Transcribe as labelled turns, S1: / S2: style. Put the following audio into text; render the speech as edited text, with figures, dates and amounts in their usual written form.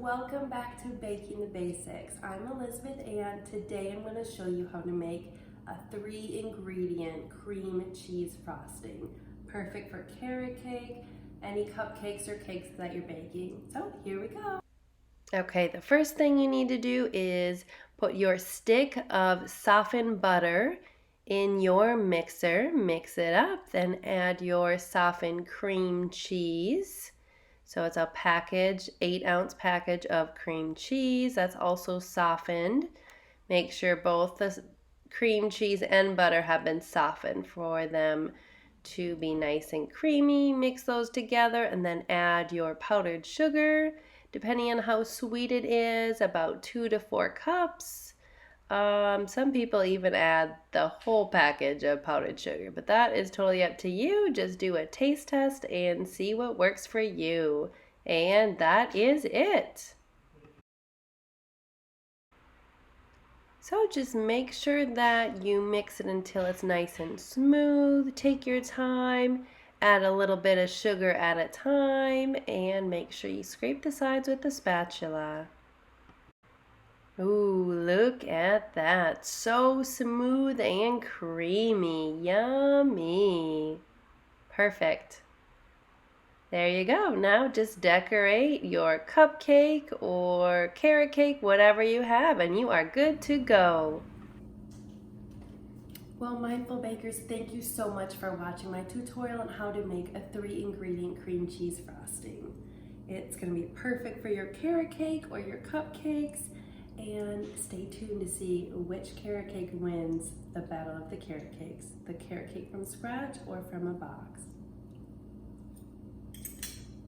S1: welcome back to Baking the Basics. I'm Elizabeth and today I'm going to show you how to make a 3-ingredient cream cheese frosting. Perfect for carrot cake, any cupcakes or cakes that you're baking. So here we go. Okay, the first thing you need to do is put your stick of softened butter in your mixer. Mix it up, then add your softened cream cheese. So it's a package, 8-ounce package of cream cheese that's also softened. Make sure both the cream cheese and butter have been softened for them to be nice and creamy. Mix those together and then add your powdered sugar, depending on how sweet it is, about 2 to 4 cups. Some people even add the whole package of powdered sugar, but that is totally up to you. Just do a taste test and see what works for you. And that is it. So just make sure that you mix it until it's nice and smooth. Take your time, add a little bit of sugar at a time, and make sure you scrape the sides with the spatula. Ooh, look at that. So smooth and creamy. Yummy. Perfect. There you go. Now just decorate your cupcake or carrot cake, whatever you have, and you are good to go. Well, Mindful Bakers, thank you so much for watching my tutorial on how to make a 3-ingredient cream cheese frosting. It's going to be perfect for your carrot cake or your cupcakes. And stay tuned to see which carrot cake wins the battle of the carrot cakes, the carrot cake from scratch or from a box.